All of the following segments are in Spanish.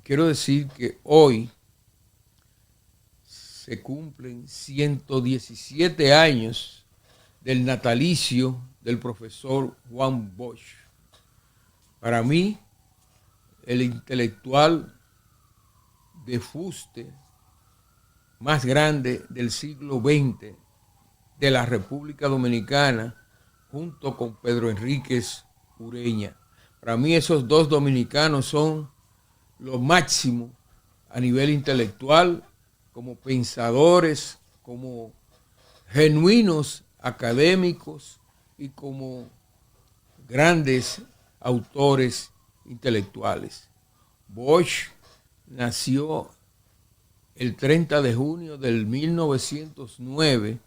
quiero decir que hoy se cumplen 117 años del natalicio del profesor Juan Bosch. Para mí, el intelectual de fuste más grande del siglo XX de la República Dominicana, junto con Pedro Enríquez Ureña. Para mí esos dos dominicanos son lo máximo a nivel intelectual, como pensadores, como genuinos académicos y como grandes autores intelectuales. Bosch nació el 30 de junio del 1909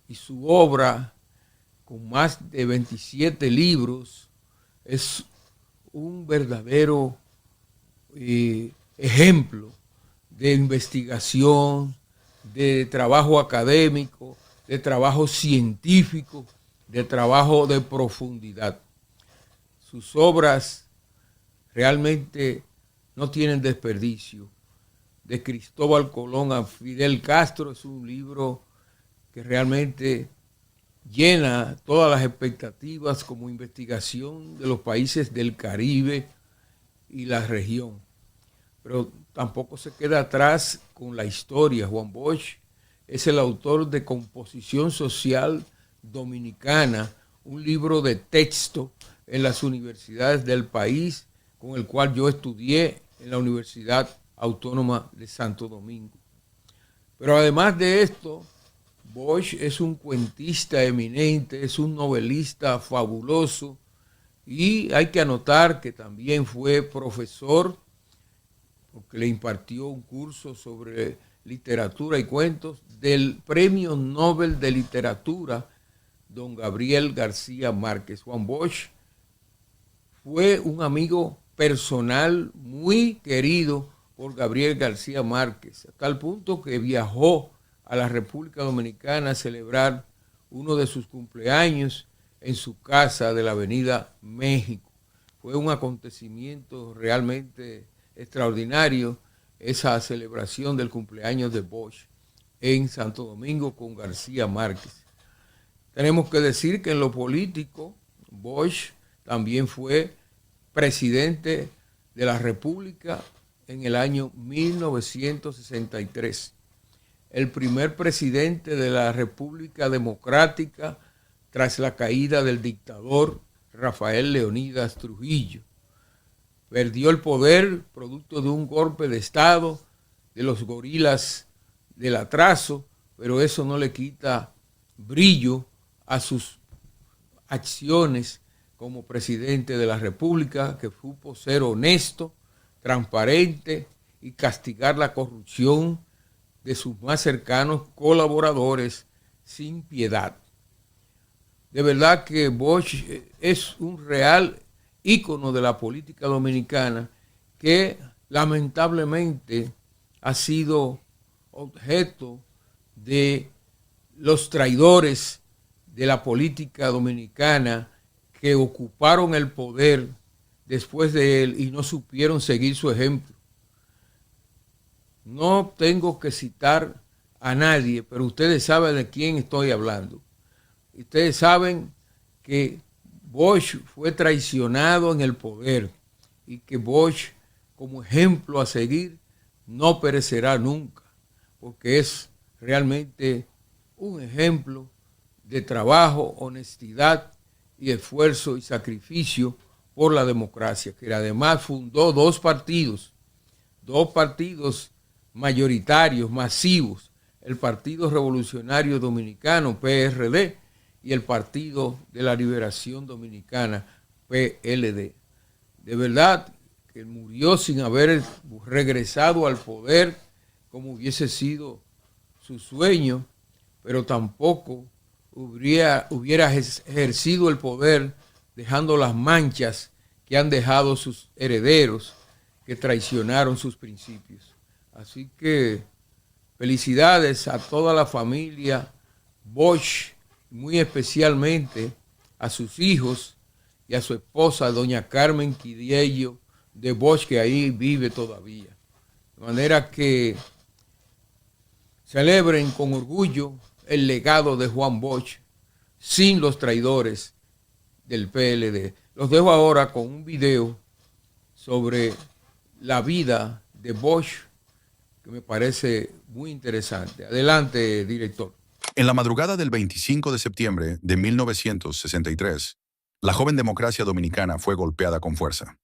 y su obra, con más de 27 libros, es un verdadero ejemplo de investigación, de trabajo académico, de trabajo científico, de trabajo de profundidad. Sus obras realmente no tienen desperdicio. De Cristóbal Colón a Fidel Castro es un libro que realmente llena todas las expectativas como investigación de los países del Caribe y la región. Pero tampoco se queda atrás con la historia. Juan Bosch es el autor de Composición Social Dominicana, un libro de texto en las universidades del país, con el cual yo estudié en la Universidad Autónoma de Santo Domingo. Pero además de esto, Bosch es un cuentista eminente, es un novelista fabuloso, y hay que anotar que también fue profesor, porque le impartió un curso sobre literatura y cuentos del Premio Nobel de Literatura, don Gabriel García Márquez. Juan Bosch fue un amigo personal muy querido por Gabriel García Márquez, a tal punto que viajó a la República Dominicana a celebrar uno de sus cumpleaños en su casa de la Avenida México. Fue un acontecimiento realmente extraordinario esa celebración del cumpleaños de Bosch en Santo Domingo con García Márquez. Tenemos que decir que en lo político, Bosch también fue presidente de la República en el año 1963. El primer presidente de la República Democrática tras la caída del dictador Rafael Leónidas Trujillo. Perdió el poder producto de un golpe de Estado de los gorilas del atraso, pero eso no le quita brillo a sus acciones como presidente de la República, que supo ser honesto, transparente y castigar la corrupción de sus más cercanos colaboradores sin piedad. De verdad que Bosch es un real ícono de la política dominicana que lamentablemente ha sido objeto de los traidores de la política dominicana que ocuparon el poder después de él y no supieron seguir su ejemplo. No tengo que citar a nadie, pero ustedes saben de quién estoy hablando. Ustedes saben que Bosch fue traicionado en el poder y que Bosch, como ejemplo a seguir, no perecerá nunca, porque es realmente un ejemplo de trabajo, honestidad y esfuerzo y sacrificio por la democracia, que además fundó dos partidos mayoritarios, masivos, el Partido Revolucionario Dominicano, PRD, y el Partido de la Liberación Dominicana, PLD. De verdad que murió sin haber regresado al poder como hubiese sido su sueño, pero tampoco hubiera ejercido el poder dejando las manchas que han dejado sus herederos que traicionaron sus principios. Así que felicidades a toda la familia Bosch, muy especialmente a sus hijos y a su esposa, doña Carmen Quidiello de Bosch que ahí vive todavía. De manera que celebren con orgullo el legado de Juan Bosch sin los traidores del PLD. Los dejo ahora con un video sobre la vida de Bosch que me parece muy interesante. Adelante, director. En la madrugada del 25 de septiembre de 1963, la joven democracia dominicana fue golpeada con fuerza.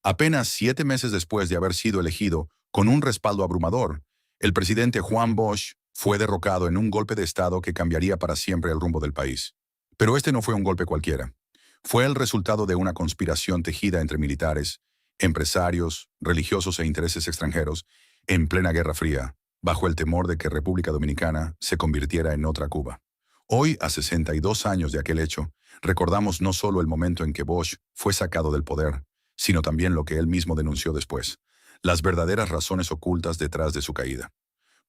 Apenas 7 meses después de haber sido elegido con un respaldo abrumador, el presidente Juan Bosch fue derrocado en un golpe de Estado que cambiaría para siempre el rumbo del país. Pero este no fue un golpe cualquiera. Fue el resultado de una conspiración tejida entre militares, empresarios, religiosos e intereses extranjeros en plena Guerra Fría, bajo el temor de que República Dominicana se convirtiera en otra Cuba. Hoy, a 62 años de aquel hecho, recordamos no solo el momento en que Bosch fue sacado del poder, sino también lo que él mismo denunció después, las verdaderas razones ocultas detrás de su caída.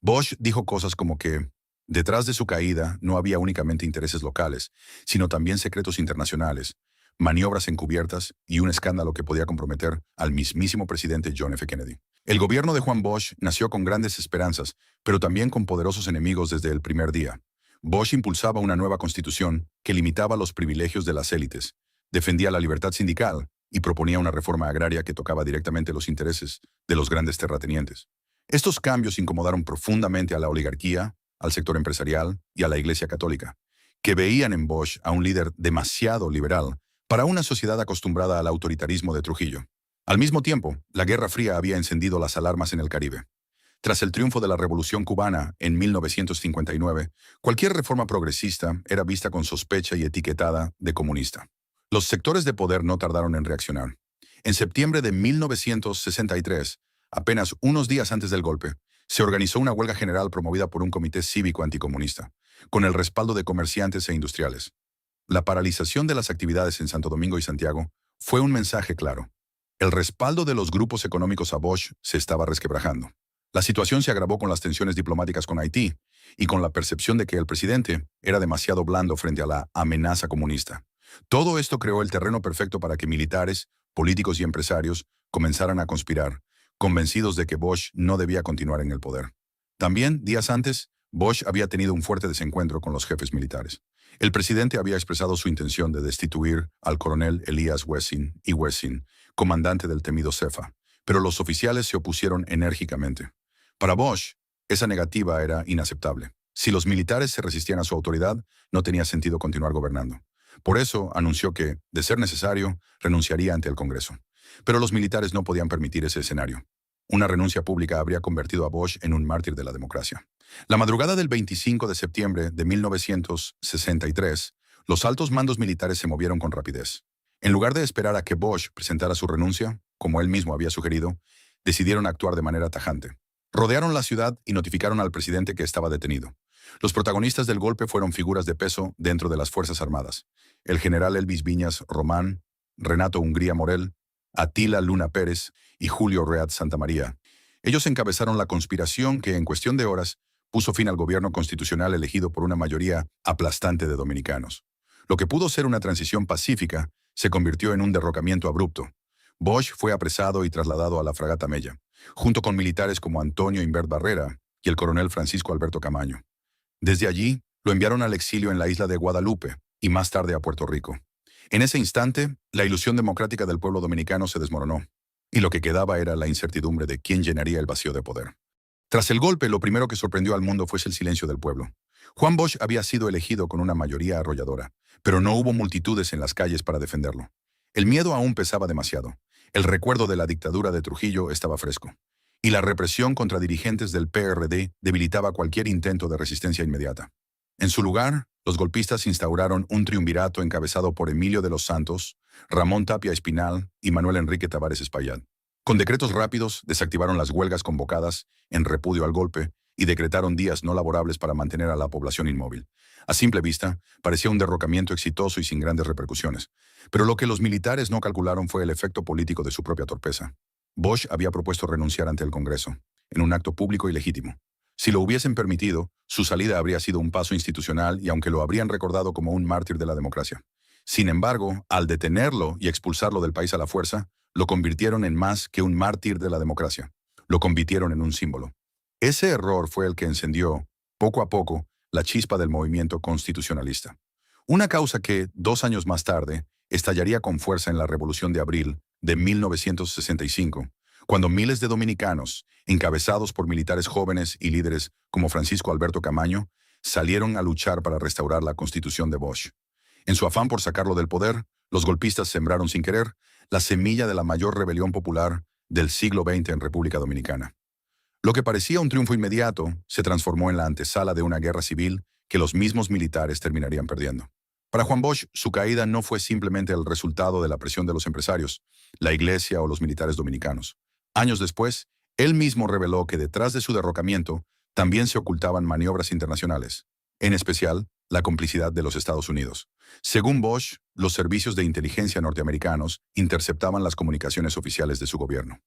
Bosch dijo cosas como que, detrás de su caída no había únicamente intereses locales, sino también secretos internacionales, maniobras encubiertas y un escándalo que podía comprometer al mismísimo presidente John F. Kennedy. El gobierno de Juan Bosch nació con grandes esperanzas, pero también con poderosos enemigos desde el primer día. Bosch impulsaba una nueva constitución que limitaba los privilegios de las élites, defendía la libertad sindical y proponía una reforma agraria que tocaba directamente los intereses de los grandes terratenientes. Estos cambios incomodaron profundamente a la oligarquía, al sector empresarial y a la Iglesia Católica, que veían en Bosch a un líder demasiado liberal para una sociedad acostumbrada al autoritarismo de Trujillo. Al mismo tiempo, la Guerra Fría había encendido las alarmas en el Caribe. Tras el triunfo de la Revolución Cubana en 1959, cualquier reforma progresista era vista con sospecha y etiquetada de comunista. Los sectores de poder no tardaron en reaccionar. En septiembre de 1963, apenas unos días antes del golpe, se organizó una huelga general promovida por un comité cívico anticomunista, con el respaldo de comerciantes e industriales. La paralización de las actividades en Santo Domingo y Santiago fue un mensaje claro. El respaldo de los grupos económicos a Bosch se estaba resquebrajando. La situación se agravó con las tensiones diplomáticas con Haití y con la percepción de que el presidente era demasiado blando frente a la amenaza comunista. Todo esto creó el terreno perfecto para que militares, políticos y empresarios comenzaran a conspirar, convencidos de que Bosch no debía continuar en el poder. También, días antes, Bosch había tenido un fuerte desencuentro con los jefes militares. El presidente había expresado su intención de destituir al coronel Elías Wessing y Wessing, comandante del temido CEFA, pero los oficiales se opusieron enérgicamente. Para Bosch, esa negativa era inaceptable. Si los militares se resistían a su autoridad, no tenía sentido continuar gobernando. Por eso anunció que, de ser necesario, renunciaría ante el Congreso. Pero los militares no podían permitir ese escenario. Una renuncia pública habría convertido a Bosch en un mártir de la democracia. La madrugada del 25 de septiembre de 1963, los altos mandos militares se movieron con rapidez. En lugar de esperar a que Bosch presentara su renuncia, como él mismo había sugerido, decidieron actuar de manera tajante. Rodearon la ciudad y notificaron al presidente que estaba detenido. Los protagonistas del golpe fueron figuras de peso dentro de las Fuerzas Armadas: el general Elvis Viñas Román, Renato Hungría Morel, Atila Luna Pérez y Julio Reat Santamaría. Ellos encabezaron la conspiración que, en cuestión de horas, puso fin al gobierno constitucional elegido por una mayoría aplastante de dominicanos. Lo que pudo ser una transición pacífica se convirtió en un derrocamiento abrupto. Bosch fue apresado y trasladado a la fragata Mella, junto con militares como Antonio Imbert Barrera y el coronel Francisco Alberto Camaño. Desde allí, lo enviaron al exilio en la isla de Guadalupe y más tarde a Puerto Rico. En ese instante, la ilusión democrática del pueblo dominicano se desmoronó, y lo que quedaba era la incertidumbre de quién llenaría el vacío de poder. Tras el golpe, lo primero que sorprendió al mundo fue el silencio del pueblo. Juan Bosch había sido elegido con una mayoría arrolladora, pero no hubo multitudes en las calles para defenderlo. El miedo aún pesaba demasiado. El recuerdo de la dictadura de Trujillo estaba fresco, y la represión contra dirigentes del PRD debilitaba cualquier intento de resistencia inmediata. En su lugar, los golpistas instauraron un triunvirato encabezado por Emilio de los Santos, Ramón Tapia Espinal y Manuel Enrique Tavares Espaillat. Con decretos rápidos, desactivaron las huelgas convocadas en repudio al golpe y decretaron días no laborables para mantener a la población inmóvil. A simple vista, parecía un derrocamiento exitoso y sin grandes repercusiones. Pero lo que los militares no calcularon fue el efecto político de su propia torpeza. Bosch había propuesto renunciar ante el Congreso, en un acto público y legítimo. Si lo hubiesen permitido, su salida habría sido un paso institucional y aunque lo habrían recordado como un mártir de la democracia. Sin embargo, al detenerlo y expulsarlo del país a la fuerza, lo convirtieron en más que un mártir de la democracia. Lo convirtieron en un símbolo. Ese error fue el que encendió, poco a poco, la chispa del movimiento constitucionalista. Una causa que, 2 años más tarde, estallaría con fuerza en la Revolución de Abril de 1965, cuando miles de dominicanos, encabezados por militares jóvenes y líderes como Francisco Alberto Camaño, salieron a luchar para restaurar la Constitución de Bosch. En su afán por sacarlo del poder, los golpistas sembraron sin querer la semilla de la mayor rebelión popular del siglo XX en República Dominicana. Lo que parecía un triunfo inmediato se transformó en la antesala de una guerra civil que los mismos militares terminarían perdiendo. Para Juan Bosch, su caída no fue simplemente el resultado de la presión de los empresarios, la iglesia o los militares dominicanos. Años después, él mismo reveló que detrás de su derrocamiento también se ocultaban maniobras internacionales, en especial la complicidad de los Estados Unidos. Según Bosch, los servicios de inteligencia norteamericanos interceptaban las comunicaciones oficiales de su gobierno.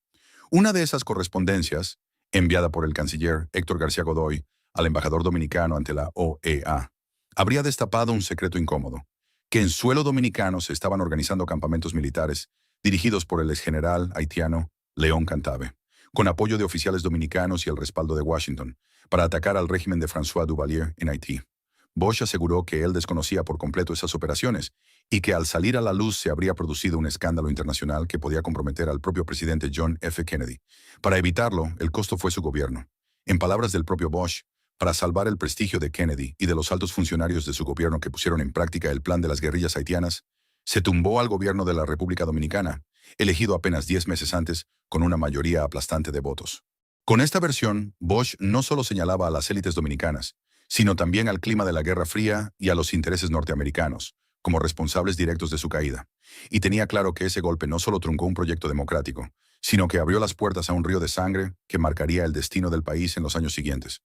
Una de esas correspondencias, enviada por el canciller Héctor García Godoy al embajador dominicano ante la OEA, habría destapado un secreto incómodo, que en suelo dominicano se estaban organizando campamentos militares dirigidos por el exgeneral haitiano León Cantave, con apoyo de oficiales dominicanos y el respaldo de Washington, para atacar al régimen de François Duvalier en Haití. Bosch aseguró que él desconocía por completo esas operaciones y que al salir a la luz se habría producido un escándalo internacional que podía comprometer al propio presidente John F. Kennedy. Para evitarlo, el costo fue su gobierno. En palabras del propio Bosch, para salvar el prestigio de Kennedy y de los altos funcionarios de su gobierno que pusieron en práctica el plan de las guerrillas haitianas, se tumbó al gobierno de la República Dominicana, elegido apenas 10 meses antes con una mayoría aplastante de votos. Con esta versión, Bosch no solo señalaba a las élites dominicanas, sino también al clima de la Guerra Fría y a los intereses norteamericanos, como responsables directos de su caída. Y tenía claro que ese golpe no solo truncó un proyecto democrático, sino que abrió las puertas a un río de sangre que marcaría el destino del país en los años siguientes.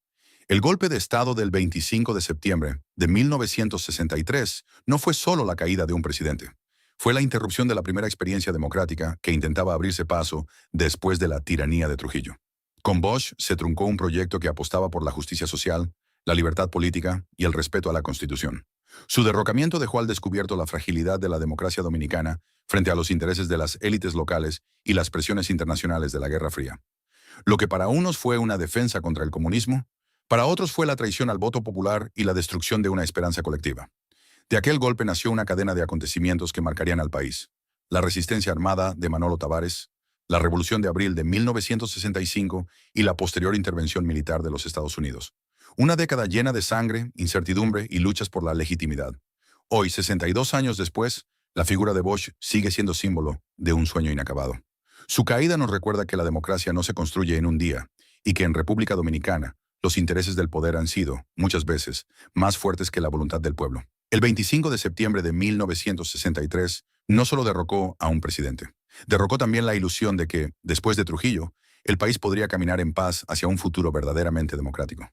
El golpe de Estado del 25 de septiembre de 1963 no fue solo la caída de un presidente. Fue la interrupción de la primera experiencia democrática que intentaba abrirse paso después de la tiranía de Trujillo. Con Bosch se truncó un proyecto que apostaba por la justicia social, la libertad política y el respeto a la Constitución. Su derrocamiento dejó al descubierto la fragilidad de la democracia dominicana frente a los intereses de las élites locales y las presiones internacionales de la Guerra Fría. Lo que para unos fue una defensa contra el comunismo, para otros fue la traición al voto popular y la destrucción de una esperanza colectiva. De aquel golpe nació una cadena de acontecimientos que marcarían al país. La resistencia armada de Manolo Tavares, la Revolución de Abril de 1965 y la posterior intervención militar de los Estados Unidos. Una década llena de sangre, incertidumbre y luchas por la legitimidad. Hoy, 62 años después, la figura de Bosch sigue siendo símbolo de un sueño inacabado. Su caída nos recuerda que la democracia no se construye en un día y que en República Dominicana los intereses del poder han sido, muchas veces, más fuertes que la voluntad del pueblo. El 25 de septiembre de 1963 no solo derrocó a un presidente, derrocó también la ilusión de que, después de Trujillo, el país podría caminar en paz hacia un futuro verdaderamente democrático.